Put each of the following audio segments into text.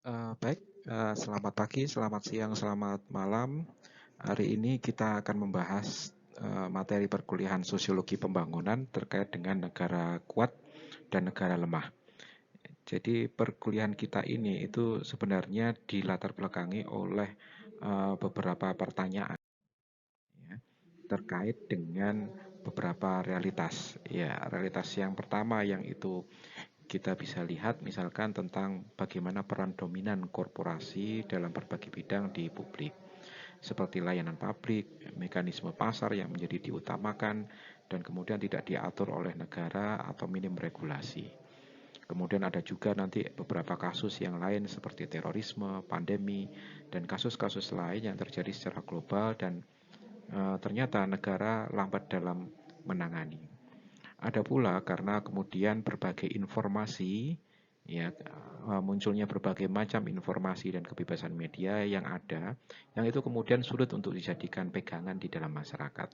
Baik, selamat pagi, selamat siang, selamat malam. Hari ini kita akan membahas materi perkuliahan Sosiologi Pembangunan terkait dengan negara kuat dan negara lemah. Jadi perkuliahan kita ini itu sebenarnya dilatar belakangi oleh beberapa pertanyaan ya, terkait dengan beberapa realitas. Ya, realitas yang pertama yang itu kita bisa lihat misalkan tentang bagaimana peran dominan korporasi dalam berbagai bidang di publik, seperti layanan publik, mekanisme pasar yang menjadi diutamakan, dan kemudian tidak diatur oleh negara atau minim regulasi. Kemudian ada juga nanti beberapa kasus yang lain seperti terorisme, pandemi, dan kasus-kasus lain yang terjadi secara global dan ternyata negara lambat dalam menangani. Ada pula karena kemudian berbagai informasi, ya, munculnya berbagai macam informasi dan kebebasan media yang ada, yang itu kemudian sulit untuk dijadikan pegangan di dalam masyarakat.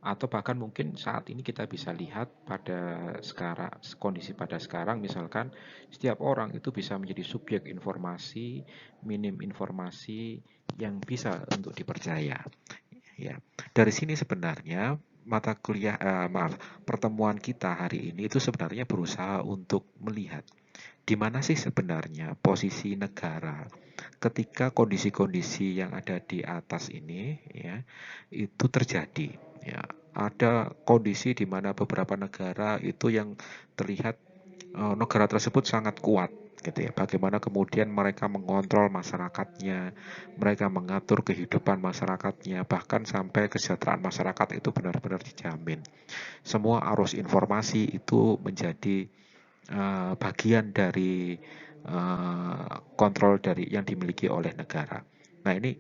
Atau bahkan mungkin saat ini kita bisa lihat pada sekarang, kondisi pada sekarang misalkan setiap orang itu bisa menjadi subjek informasi, minim informasi yang bisa untuk dipercaya. Ya, dari sini sebenarnya mata kuliah, pertemuan kita hari ini itu sebenarnya berusaha untuk melihat di mana sih sebenarnya posisi negara ketika kondisi-kondisi yang ada di atas ini ya itu terjadi. Ya, ada kondisi di mana beberapa negara itu yang terlihat negara tersebut sangat kuat gitu ya. Bagaimana kemudian mereka mengontrol masyarakatnya, mereka mengatur kehidupan masyarakatnya, bahkan sampai kesejahteraan masyarakat itu benar-benar dijamin. Semua arus informasi itu menjadi bagian dari kontrol dari yang dimiliki oleh negara. Nah ini,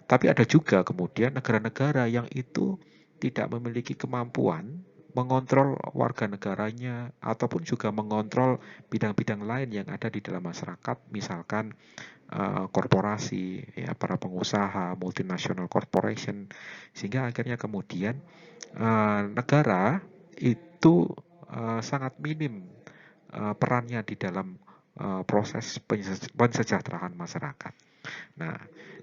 tapi ada juga kemudian negara-negara yang itu tidak memiliki kemampuan mengontrol warga negaranya ataupun juga mengontrol bidang-bidang lain yang ada di dalam masyarakat, misalkan korporasi, ya, para pengusaha, multinational corporation, sehingga akhirnya kemudian negara itu sangat minim perannya di dalam proses pensejahteraan masyarakat. Nah,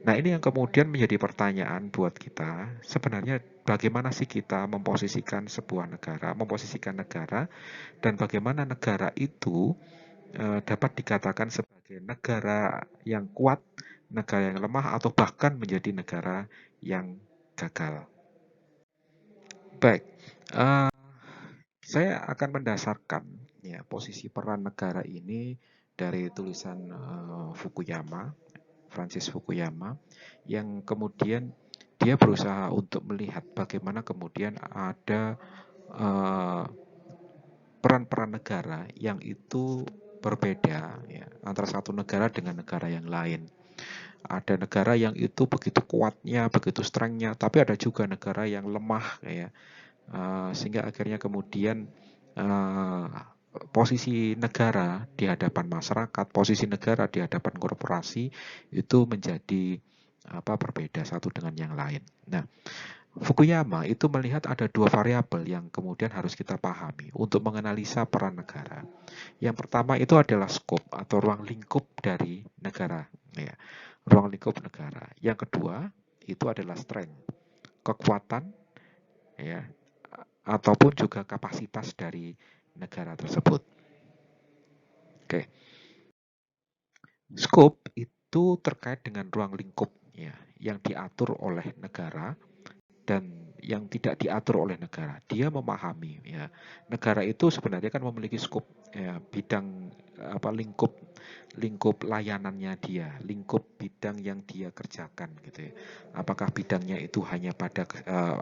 nah ini yang kemudian menjadi pertanyaan buat kita, sebenarnya bagaimana sih kita memposisikan sebuah negara, memposisikan negara, dan bagaimana negara itu dapat dikatakan sebagai negara yang kuat, negara yang lemah, atau bahkan menjadi negara yang gagal. Baik, eh, saya akan mendasarkan ya posisi peran negara ini dari tulisan Fukuyama, Francis Fukuyama, yang kemudian dia berusaha untuk melihat bagaimana kemudian ada eh, peran-peran negara yang itu berbeda ya, antara satu negara dengan negara yang lain. Ada negara yang itu begitu kuatnya, begitu strengthnya, tapi ada juga negara yang lemah ya. Sehingga akhirnya kemudian uh, posisi negara di hadapan masyarakat, posisi negara di hadapan korporasi itu menjadi berbeda satu dengan yang lain. Nah, Fukuyama itu melihat ada dua variabel yang kemudian harus kita pahami untuk menganalisa peran negara. Yang pertama itu adalah scope atau ruang lingkup dari negara, ya, ruang lingkup negara. Yang kedua itu adalah strength, kekuatan, ya, ataupun juga kapasitas dari negara tersebut. Oke, scope itu terkait dengan ruang lingkup ya, yang diatur oleh negara dan yang tidak diatur oleh negara. Dia memahami ya, negara itu sebenarnya kan memiliki skop ya, bidang lingkup lingkup layanannya dia, lingkup bidang yang dia kerjakan gitu ya. Apakah bidangnya itu hanya pada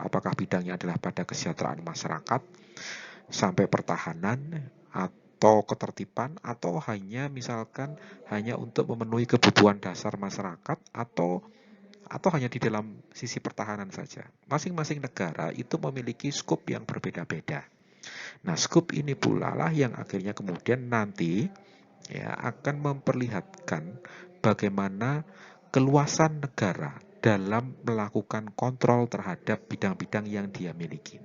apakah bidangnya adalah pada kesejahteraan masyarakat sampai pertahanan atau ketertiban atau hanya misalkan hanya untuk memenuhi kebutuhan dasar masyarakat atau hanya di dalam sisi pertahanan saja. Masing-masing negara itu memiliki skop yang berbeda-beda. Nah, skop ini pula lah yang akhirnya kemudian nanti ya akan memperlihatkan bagaimana keluasan negara dalam melakukan kontrol terhadap bidang-bidang yang dia miliki.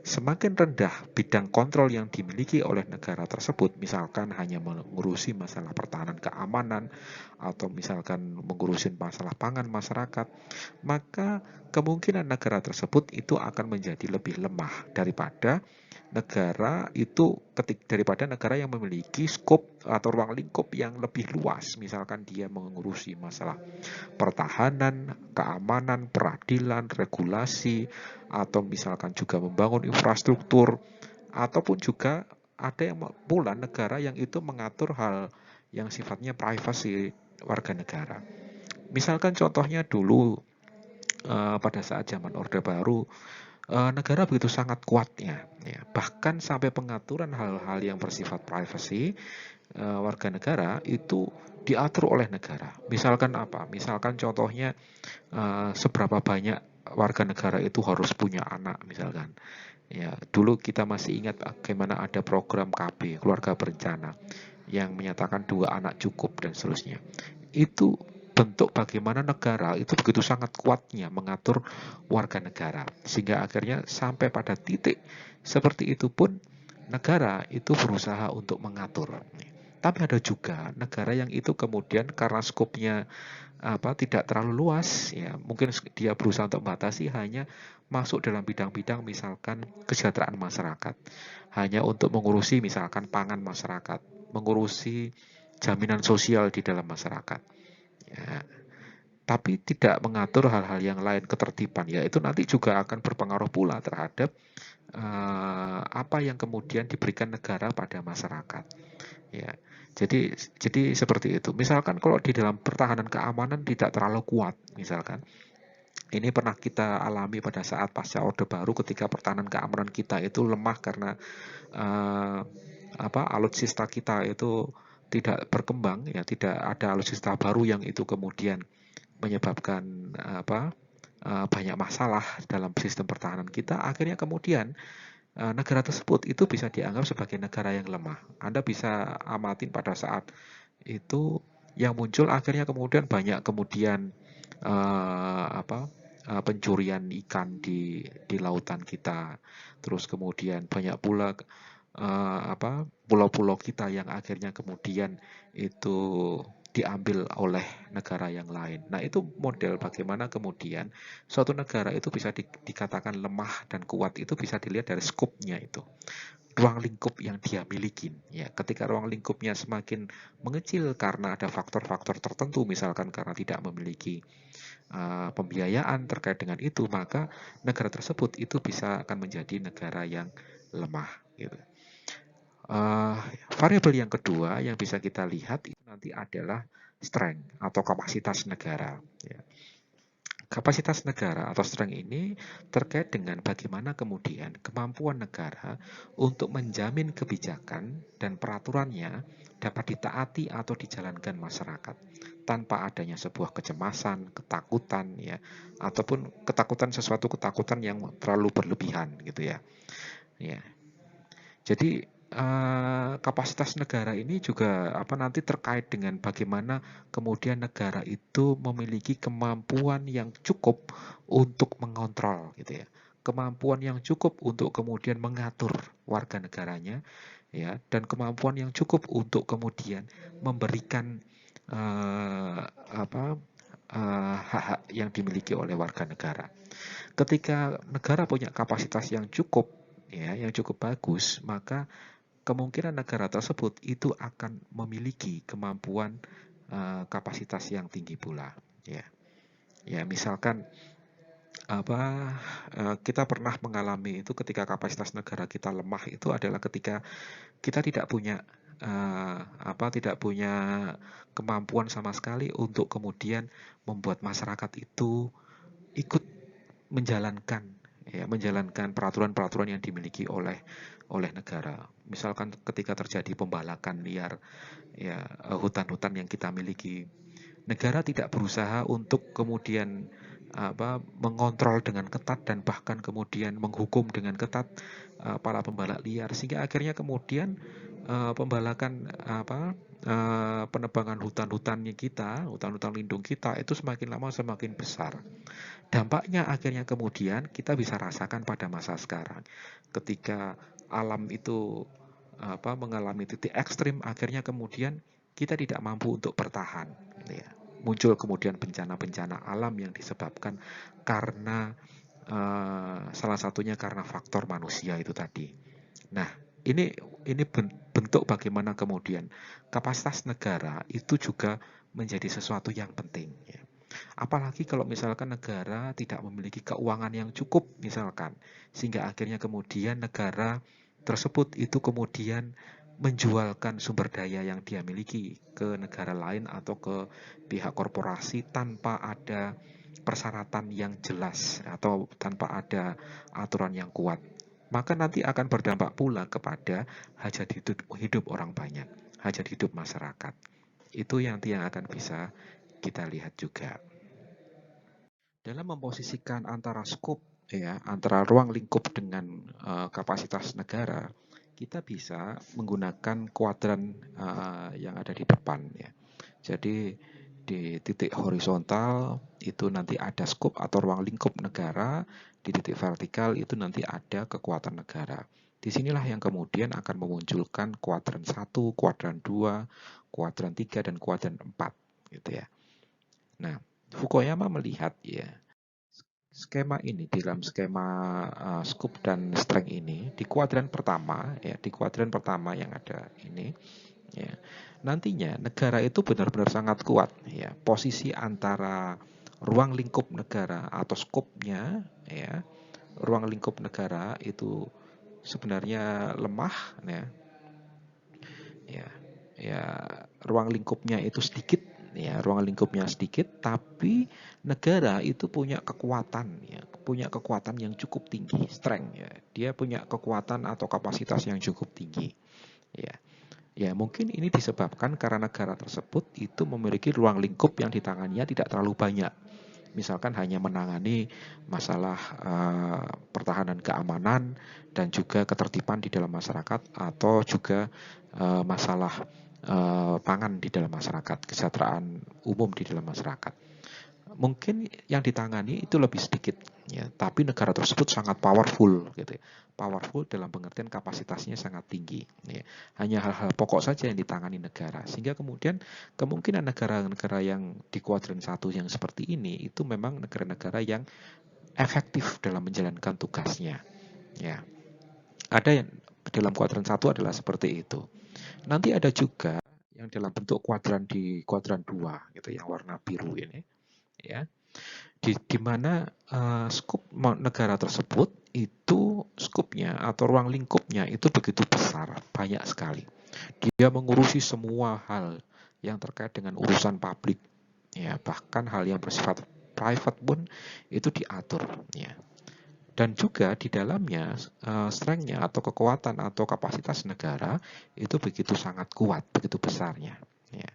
Semakin rendah bidang kontrol yang dimiliki oleh negara tersebut, misalkan hanya mengurusi masalah pertahanan keamanan atau misalkan mengurusi masalah pangan masyarakat, maka kemungkinan negara tersebut itu akan menjadi lebih lemah daripada negara yang memiliki skop atau ruang lingkup yang lebih luas. Misalkan dia mengurusi masalah pertahanan, keamanan, peradilan, regulasi, atau misalkan juga membangun infrastruktur, ataupun juga ada yang pula negara yang itu mengatur hal yang sifatnya privasi warga negara. Misalkan contohnya dulu pada saat zaman Orde Baru, negara begitu sangat kuatnya, ya, bahkan sampai pengaturan hal-hal yang bersifat privasi warga negara itu diatur oleh negara. Misalkan apa? Misalkan contohnya seberapa banyak warga negara itu harus punya anak, misalkan. Ya, dulu kita masih ingat bagaimana ada program KB, keluarga berencana, yang menyatakan 2 anak cukup dan seterusnya. Itu bentuk bagaimana negara itu begitu sangat kuatnya mengatur warga negara, sehingga akhirnya sampai pada titik seperti itu pun negara itu berusaha untuk mengatur. Tapi ada juga negara yang itu kemudian karena skopnya tidak terlalu luas, ya mungkin dia berusaha untuk membatasi, hanya masuk dalam bidang-bidang misalkan kesejahteraan masyarakat, hanya untuk mengurusi misalkan pangan masyarakat, mengurusi jaminan sosial di dalam masyarakat, ya, tapi tidak mengatur hal-hal yang lain, ketertiban, ya itu nanti juga akan berpengaruh pula terhadap apa yang kemudian diberikan negara pada masyarakat, ya. Jadi seperti itu. Misalkan kalau di dalam pertahanan keamanan tidak terlalu kuat, misalkan ini pernah kita alami pada saat pasca Orde Baru, ketika pertahanan keamanan kita itu lemah karena uh, alutsista kita itu tidak berkembang, ya tidak ada alutsista baru yang itu kemudian menyebabkan banyak masalah dalam sistem pertahanan kita. Akhirnya kemudian negara tersebut itu bisa dianggap sebagai negara yang lemah. Anda bisa amatin pada saat itu yang muncul akhirnya kemudian banyak kemudian pencurian ikan di lautan kita, terus kemudian banyak pula pulau-pulau kita yang akhirnya kemudian itu diambil oleh negara yang lain. Nah, itu model bagaimana kemudian suatu negara itu bisa dikatakan lemah dan kuat itu bisa dilihat dari skupnya itu, ruang lingkup yang dia miliki. Ya, ketika ruang lingkupnya semakin mengecil karena ada faktor-faktor tertentu, misalkan karena tidak memiliki pembiayaan terkait dengan itu, maka negara tersebut itu bisa akan menjadi negara yang lemah, gitu. Variabel yang kedua yang bisa kita lihat itu nanti adalah strength atau kapasitas negara. Ya. Kapasitas negara atau strength ini terkait dengan bagaimana kemudian kemampuan negara untuk menjamin kebijakan dan peraturannya dapat ditaati atau dijalankan masyarakat tanpa adanya sebuah kecemasan, ketakutan, ya, ataupun sesuatu ketakutan yang terlalu berlebihan, gitu ya. Ya. Jadi kapasitas negara ini juga nanti terkait dengan bagaimana kemudian negara itu memiliki kemampuan yang cukup untuk mengontrol, gitu ya. Kemampuan yang cukup untuk kemudian mengatur warga negaranya, ya, dan kemampuan yang cukup untuk kemudian memberikan hak-hak yang dimiliki oleh warga negara. Ketika negara punya kapasitas yang cukup, ya, yang cukup bagus, maka kemungkinan negara tersebut itu akan memiliki kemampuan kapasitas yang tinggi pula, ya. Ya, misalkan kita pernah mengalami itu ketika kapasitas negara kita lemah, itu adalah ketika kita tidak punya kemampuan sama sekali untuk kemudian membuat masyarakat itu ikut menjalankan peraturan-peraturan yang dimiliki oleh negara. Misalkan ketika terjadi pembalakan liar, ya, hutan-hutan yang kita miliki, negara tidak berusaha untuk kemudian mengontrol dengan ketat dan bahkan kemudian menghukum dengan ketat para pembalak liar, sehingga akhirnya kemudian pembalakan penebangan hutan-hutannya kita, hutan-hutan lindung kita itu semakin lama semakin besar. Dampaknya akhirnya kemudian kita bisa rasakan pada masa sekarang. Ketika alam itu mengalami titik ekstrim, akhirnya kemudian kita tidak mampu untuk bertahan. Ya. Muncul kemudian bencana-bencana alam yang disebabkan karena salah satunya karena faktor manusia itu tadi. Nah, ini bentuk bagaimana kemudian kapasitas negara itu juga menjadi sesuatu yang penting. Ya. Apalagi kalau misalkan negara tidak memiliki keuangan yang cukup misalkan, sehingga akhirnya kemudian negara tersebut itu kemudian menjualkan sumber daya yang dia miliki ke negara lain atau ke pihak korporasi tanpa ada persyaratan yang jelas atau tanpa ada aturan yang kuat, maka nanti akan berdampak pula kepada hajat hidup orang banyak, hajat hidup masyarakat. Itu yang akan bisa kita lihat juga. Dalam memposisikan antara skop ya, antara ruang lingkup dengan kapasitas negara, kita bisa menggunakan kuadran yang ada di depan ya. Jadi di titik horizontal itu nanti ada skop atau ruang lingkup negara, di titik vertikal itu nanti ada kekuatan negara. Disinilah yang kemudian akan memunculkan kuadran 1, kuadran 2, kuadran 3, dan kuadran 4 gitu ya. Nah, Fukuyama melihat ya, skema ini dalam skema scoop dan strength ini di kuadran pertama ya, di kuadran pertama yang ada ini ya. Nantinya negara itu benar-benar sangat kuat ya. Posisi antara ruang lingkup negara atau skopnya ya, ruang lingkup negara itu sebenarnya lemah ya. Ya, ya ruang lingkupnya itu sedikit ya, ruang lingkupnya sedikit, tapi negara itu punya kekuatan ya, punya kekuatan yang cukup tinggi, strength ya. Dia punya kekuatan atau kapasitas yang cukup tinggi. Ya. Ya, mungkin ini disebabkan karena negara tersebut itu memiliki ruang lingkup yang ditanganinya tidak terlalu banyak. Misalkan hanya menangani masalah pertahanan keamanan dan juga ketertiban di dalam masyarakat, atau juga masalah pangan di dalam masyarakat, kesejahteraan umum di dalam masyarakat. Mungkin yang ditangani itu lebih sedikit ya, tapi negara tersebut sangat powerful gitu ya. Powerful dalam pengertian kapasitasnya sangat tinggi ya. Hanya hal-hal pokok saja yang ditangani negara, sehingga kemudian kemungkinan negara-negara yang di kuadran 1 yang seperti ini itu memang negara-negara yang efektif dalam menjalankan tugasnya ya. Ada yang dalam kuadran 1 adalah seperti itu. Nanti ada juga yang dalam bentuk kuadran di kuadran 2 gitu, yang warna biru ini ya, di mana skup negara tersebut itu skupnya atau ruang lingkupnya itu begitu besar, banyak sekali. Dia mengurusi semua hal yang terkait dengan urusan publik ya, bahkan hal yang bersifat private pun itu diatur ya. Dan juga di dalamnya strength-nya atau kekuatan atau kapasitas negara itu begitu sangat kuat, begitu besarnya ya.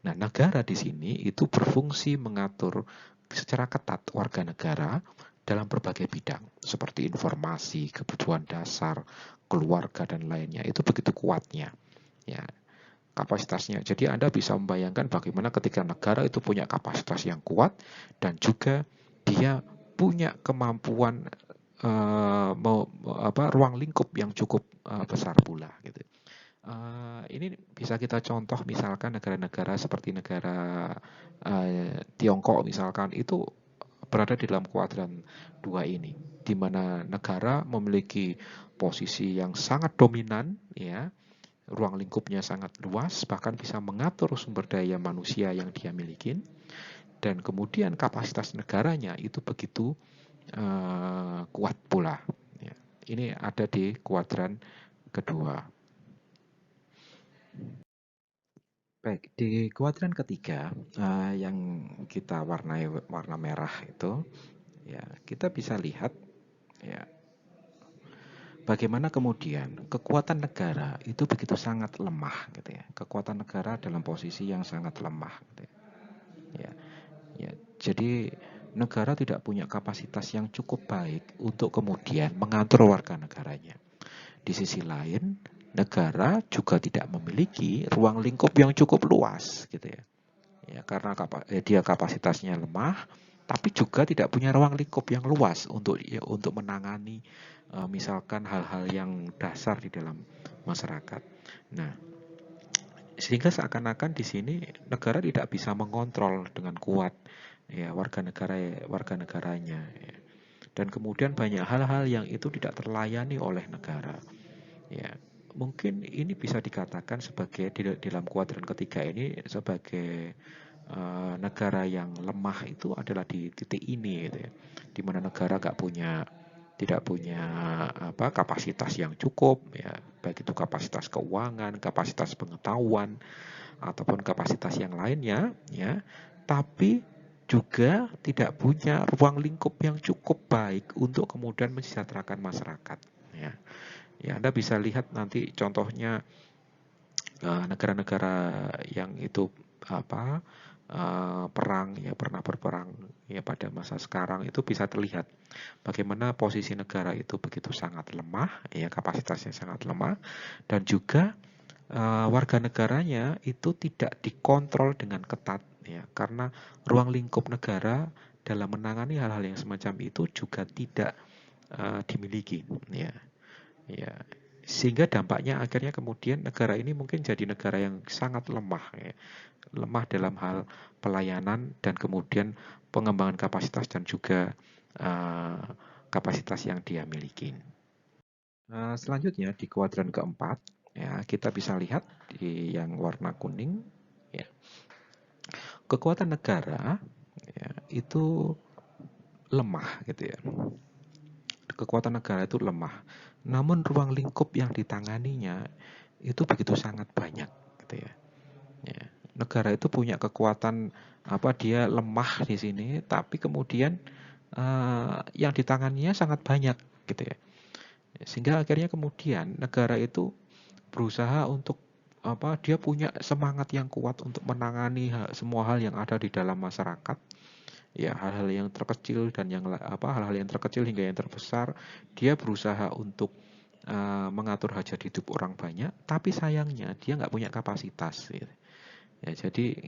Nah, negara di sini itu berfungsi mengatur secara ketat warga negara dalam berbagai bidang seperti informasi, kebutuhan dasar, keluarga, dan lainnya. Itu begitu kuatnya ya kapasitasnya. Jadi Anda bisa membayangkan bagaimana ketika negara itu punya kapasitas yang kuat dan juga dia punya kemampuan ruang lingkup yang cukup besar pula gitu. Ini bisa kita contoh misalkan negara-negara seperti negara Tiongkok misalkan, itu berada di dalam kuadran 2 ini, di mana negara memiliki posisi yang sangat dominan ya, ruang lingkupnya sangat luas, bahkan bisa mengatur sumber daya manusia yang dia miliki, dan kemudian kapasitas negaranya itu begitu kuat pula ya. Ini ada di kuadran kedua. Baik, di kuadran ketiga yang kita warnai warna merah itu ya, kita bisa lihat ya bagaimana kemudian kekuatan negara itu begitu sangat lemah gitu ya. Kekuatan negara dalam posisi yang sangat lemah gitu ya. Ya, jadi negara tidak punya kapasitas yang cukup baik untuk kemudian mengatur warga negaranya. Di sisi lain, negara juga tidak memiliki ruang lingkup yang cukup luas gitu ya. Ya, karena dia kapasitasnya lemah, tapi juga tidak punya ruang lingkup yang luas untuk menangani misalkan hal-hal yang dasar di dalam masyarakat. Nah, sehingga seakan-akan di sini negara tidak bisa mengontrol dengan kuat ya warga negaranya ya. Dan kemudian banyak hal-hal yang itu tidak terlayani oleh negara. Ya, mungkin ini bisa dikatakan sebagai di dalam kuadran ketiga ini sebagai negara yang lemah itu adalah di titik ini gitu ya. Di mana negara tidak punya kapasitas yang cukup ya, baik itu kapasitas keuangan, kapasitas pengetahuan ataupun kapasitas yang lainnya ya, tapi juga tidak punya ruang lingkup yang cukup baik untuk kemudian mensejahterakan masyarakat ya. Ya, Anda bisa lihat nanti contohnya negara-negara yang itu perang ya, pernah berperang ya pada masa sekarang itu bisa terlihat bagaimana posisi negara itu begitu sangat lemah ya, kapasitasnya sangat lemah, dan juga warga negaranya itu tidak dikontrol dengan ketat ya, karena ruang lingkup negara dalam menangani hal-hal yang semacam itu juga tidak dimiliki ya. Ya, sehingga dampaknya akhirnya kemudian negara ini mungkin jadi negara yang sangat lemah ya. Lemah dalam hal pelayanan dan kemudian pengembangan kapasitas dan juga uh, kapasitas yang dia miliki. Selanjutnya di kuadran keempat ya, kita bisa lihat di yang warna kuning ya. Kekuatan negara ya, itu lemah gitu ya. Kekuatan negara itu lemah. Namun ruang lingkup yang ditanganinya itu begitu sangat banyak gitu ya. Ya. Negara itu punya kekuatan dia lemah di sini, tapi kemudian yang ditanganinya sangat banyak gitu ya. Sehingga akhirnya kemudian negara itu berusaha untuk dia punya semangat yang kuat untuk menangani semua hal yang ada di dalam masyarakat ya, hal-hal yang terkecil dan hal-hal yang terkecil hingga yang terbesar, dia berusaha untuk mengatur hajat hidup orang banyak, tapi sayangnya dia nggak punya kapasitas gitu. Ya, jadi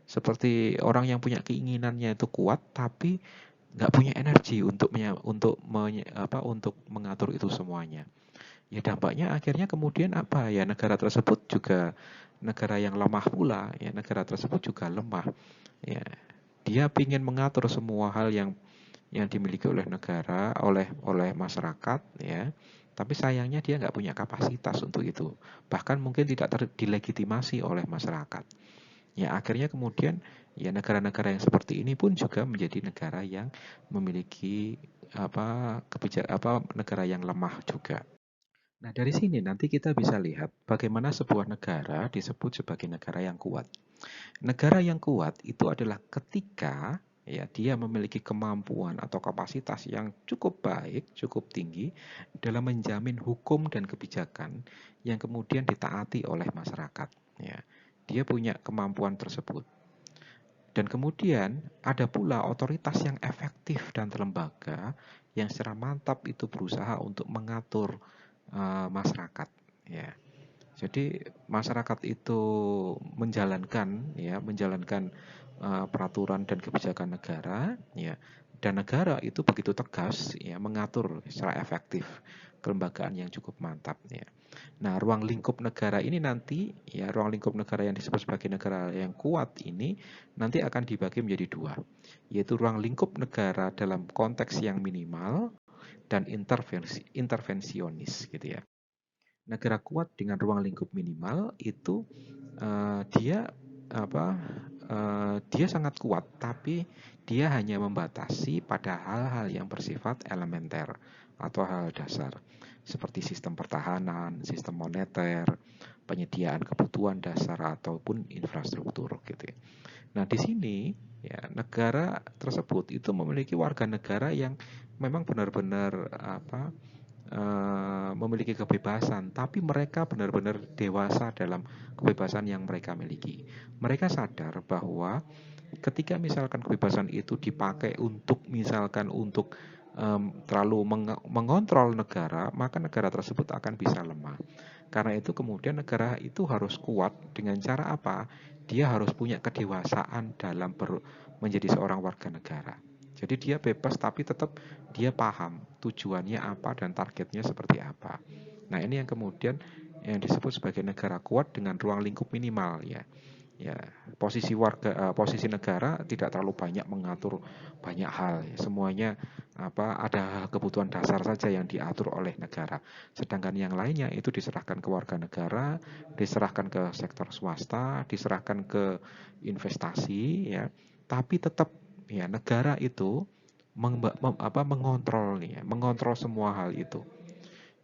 seperti orang yang punya keinginannya itu kuat tapi nggak punya energi untuk mengatur itu semuanya. Ya dampaknya akhirnya kemudian ya, negara tersebut juga negara yang lemah pula ya, negara tersebut juga lemah ya. Dia ingin mengatur semua hal yang dimiliki oleh negara, oleh masyarakat ya. Tapi sayangnya dia nggak punya kapasitas untuk itu. Bahkan mungkin tidak dilegitimasi oleh masyarakat. Ya akhirnya kemudian ya negara-negara yang seperti ini pun juga menjadi negara yang memiliki negara yang lemah juga. Nah, dari sini nanti kita bisa lihat bagaimana sebuah negara disebut sebagai negara yang kuat. Negara yang kuat itu adalah ketika ya dia memiliki kemampuan atau kapasitas yang cukup baik, cukup tinggi dalam menjamin hukum dan kebijakan yang kemudian ditaati oleh masyarakat. Ya, dia punya kemampuan tersebut. Dan kemudian ada pula otoritas yang efektif dan terlembaga yang secara mantap itu berusaha untuk mengatur masyarakat. Ya, jadi masyarakat itu menjalankan peraturan dan kebijakan negara, ya, dan negara itu begitu tegas, ya, mengatur secara efektif kelembagaan yang cukup mantap, ya. Nah, ruang lingkup negara ini nanti, ya, ruang lingkup negara yang disebut sebagai negara yang kuat ini nanti akan dibagi menjadi dua, yaitu ruang lingkup negara dalam konteks yang minimal dan intervensionis, gitu ya. Negara kuat dengan ruang lingkup minimal itu dia dia sangat kuat, tapi dia hanya membatasi pada hal-hal yang bersifat elementer atau hal dasar seperti sistem pertahanan, sistem moneter, penyediaan kebutuhan dasar ataupun infrastruktur gitu ya. Nah, di sini ya negara tersebut itu memiliki warga negara yang memang benar-benar memiliki kebebasan, tapi mereka benar-benar dewasa dalam kebebasan yang mereka miliki. Mereka sadar bahwa ketika misalkan kebebasan itu dipakai untuk misalkan untuk terlalu mengontrol negara, maka negara tersebut akan bisa lemah. Karena itu kemudian negara itu harus kuat dengan cara apa? Dia harus punya kedewasaan dalam menjadi seorang warga negara. Jadi dia bebas tapi tetap dia paham tujuannya apa dan targetnya seperti apa. Nah, ini yang kemudian yang disebut sebagai negara kuat dengan ruang lingkup minimal ya. Ya, posisi negara tidak terlalu banyak mengatur banyak hal. Semuanya ada kebutuhan dasar saja yang diatur oleh negara. Sedangkan yang lainnya itu diserahkan ke warga negara, diserahkan ke sektor swasta, diserahkan ke investasi ya. Tapi tetap ya negara itu mengontrol ya, mengontrol semua hal itu.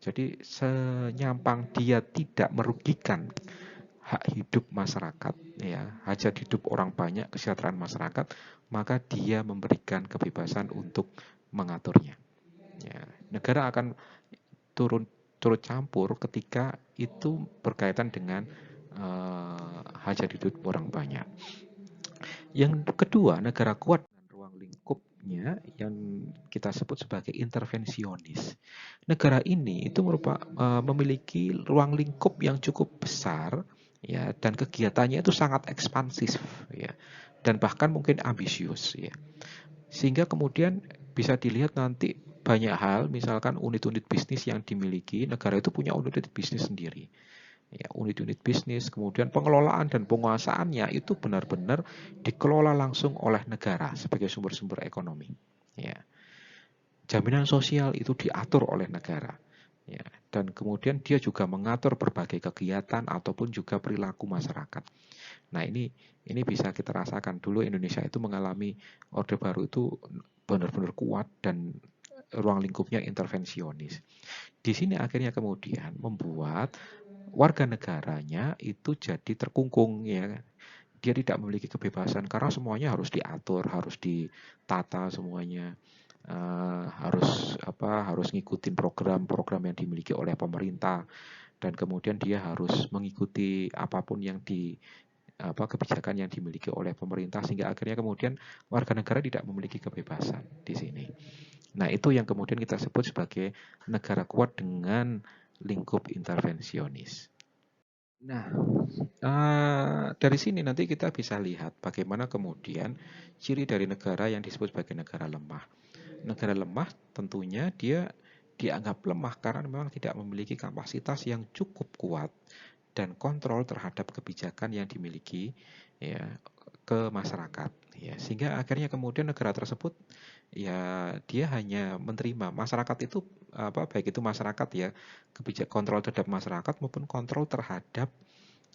Jadi senyampang dia tidak merugikan hak hidup masyarakat ya, hajat hidup orang banyak, kesejahteraan masyarakat, maka dia memberikan kebebasan untuk mengaturnya ya. Negara akan turut campur ketika itu berkaitan dengan hajat hidup orang banyak. Yang kedua, negara kuat dengan ruang lingkupnya yang kita sebut sebagai intervensionis. Negara ini itu memiliki ruang lingkup yang cukup besar ya, dan kegiatannya itu sangat ekspansif ya, dan bahkan mungkin ambisius ya. Sehingga kemudian bisa dilihat nanti banyak hal, misalkan unit-unit bisnis yang dimiliki negara itu punya unit-unit bisnis sendiri. Ya, unit-unit bisnis, kemudian pengelolaan dan penguasaannya itu benar-benar dikelola langsung oleh negara sebagai sumber-sumber ekonomi. Ya. Jaminan sosial itu diatur oleh negara. Ya, dan kemudian dia juga mengatur berbagai kegiatan ataupun juga perilaku masyarakat. Nah, ini bisa kita rasakan dulu Indonesia itu mengalami Orde Baru itu benar-benar kuat dan ruang lingkupnya intervensionis. Di sini akhirnya kemudian membuat warga negaranya itu jadi terkungkung ya. Dia tidak memiliki kebebasan karena semuanya harus diatur, harus ditata semuanya. Harus ngikutin program-program yang dimiliki oleh pemerintah, dan kemudian dia harus mengikuti apapun yang kebijakan yang dimiliki oleh pemerintah, sehingga akhirnya kemudian warga negara tidak memiliki kebebasan di sini. Nah, itu yang kemudian kita sebut sebagai negara kuat dengan lingkup intervensionis. Nah, dari sini nanti kita bisa lihat bagaimana kemudian ciri dari negara yang disebut sebagai negara lemah. Negara lemah tentunya dia dianggap lemah karena memang tidak memiliki kapasitas yang cukup kuat dan kontrol terhadap kebijakan yang dimiliki ya ke masyarakat ya, sehingga akhirnya kemudian negara tersebut ya dia hanya menerima masyarakat itu baik itu masyarakat ya, kebijakan kontrol terhadap masyarakat maupun kontrol terhadap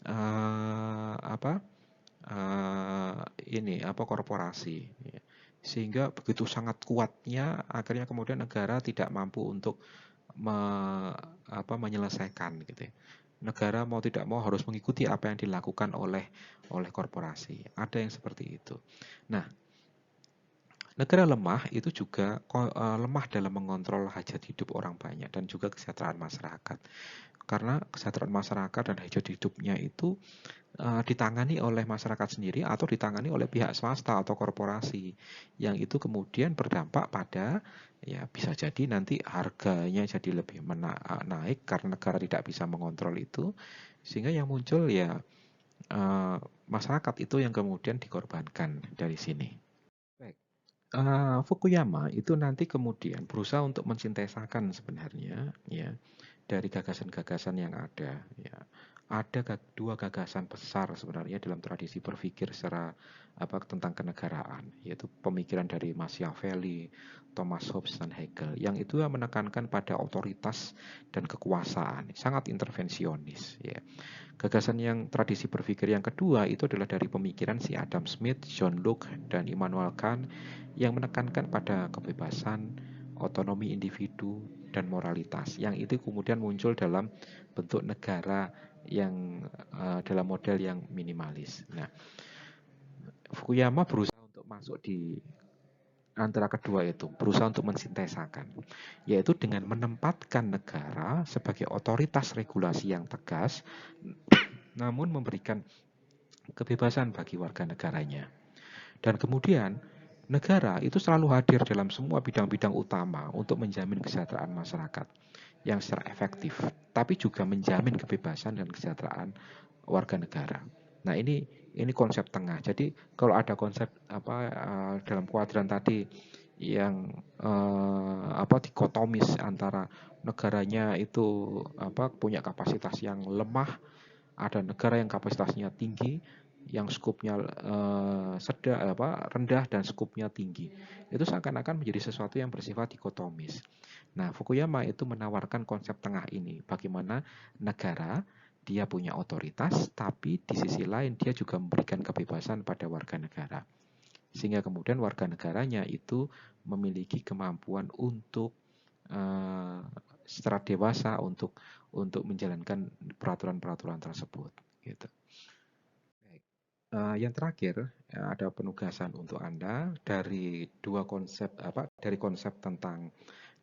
uh, apa uh, korporasi ya. Sehingga begitu sangat kuatnya akhirnya kemudian negara tidak mampu untuk menyelesaikan gitu ya. Negara mau tidak mau harus mengikuti apa yang dilakukan oleh korporasi. Ada yang seperti itu. Nah, negara lemah itu juga lemah dalam mengontrol hajat hidup orang banyak dan juga kesejahteraan masyarakat. Karena kesejahteraan masyarakat dan hajat hidupnya itu ditangani oleh masyarakat sendiri atau ditangani oleh pihak swasta atau korporasi, yang itu kemudian berdampak pada ya bisa jadi nanti harganya jadi lebih naik karena negara tidak bisa mengontrol itu, sehingga yang muncul ya masyarakat itu yang kemudian dikorbankan dari sini. Baik. Fukuyama itu nanti kemudian berusaha untuk mensintesakan sebenarnya ya dari gagasan-gagasan yang ada ya. Ada dua gagasan besar sebenarnya dalam tradisi berpikir secara tentang kenegaraan, yaitu pemikiran dari Machiavelli, Thomas Hobbes dan Hegel, yang itu menekankan pada otoritas dan kekuasaan, sangat intervensionis ya. Gagasan yang tradisi berpikir yang kedua itu adalah dari pemikiran si Adam Smith, John Locke, dan Immanuel Kant, yang menekankan pada kebebasan, otonomi individu, dan moralitas, yang itu kemudian muncul dalam bentuk negara yang dalam model yang minimalis. Nah, Fukuyama berusaha untuk masuk di antara kedua itu, berusaha untuk mensintesakan, yaitu dengan menempatkan negara sebagai otoritas regulasi yang tegas, namun memberikan kebebasan bagi warga negaranya. Dan kemudian negara itu selalu hadir dalam semua bidang-bidang utama untuk menjamin kesejahteraan masyarakat yang secara efektif, tapi juga menjamin kebebasan dan kesejahteraan warga negara. Nah, ini konsep tengah. Jadi kalau ada konsep dalam kuadran tadi yang dikotomis antara negaranya itu punya kapasitas yang lemah, ada negara yang kapasitasnya tinggi, yang skupnya rendah dan skupnya tinggi. Itu seakan-akan menjadi sesuatu yang bersifat dikotomis. Nah, Fukuyama itu menawarkan konsep tengah ini, bagaimana negara dia punya otoritas, tapi di sisi lain dia juga memberikan kebebasan pada warga negara. Sehingga kemudian warga negaranya itu memiliki kemampuan untuk secara dewasa untuk menjalankan peraturan-peraturan tersebut. Gitu. Yang terakhir ada penugasan untuk Anda dari dari konsep tentang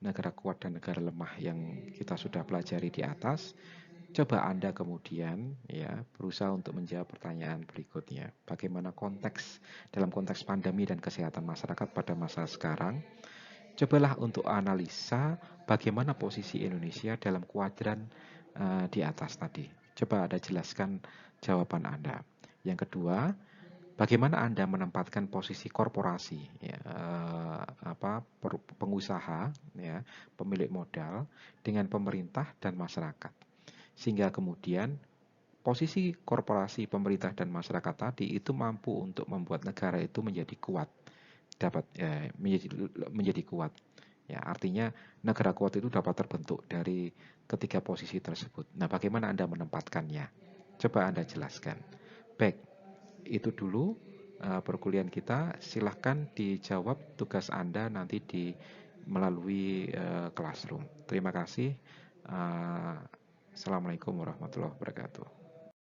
negara kuat dan negara lemah yang kita sudah pelajari di atas. Coba Anda kemudian berusaha untuk menjawab pertanyaan berikutnya. Bagaimana dalam konteks pandemi dan kesehatan masyarakat pada masa sekarang? Cobalah untuk analisa bagaimana posisi Indonesia dalam kuadran di atas tadi. Coba Anda jelaskan jawaban Anda. Yang kedua, bagaimana Anda menempatkan posisi korporasi, pengusaha, pemilik modal dengan pemerintah dan masyarakat, sehingga kemudian posisi korporasi, pemerintah dan masyarakat tadi itu mampu untuk membuat negara itu menjadi kuat, menjadi kuat. Ya, artinya negara kuat itu dapat terbentuk dari ketiga posisi tersebut. Nah, bagaimana Anda menempatkannya? Coba Anda jelaskan. Baik, itu dulu perkuliahan kita. Silahkan dijawab tugas Anda nanti melalui classroom. Terima kasih. Assalamualaikum warahmatullahi wabarakatuh.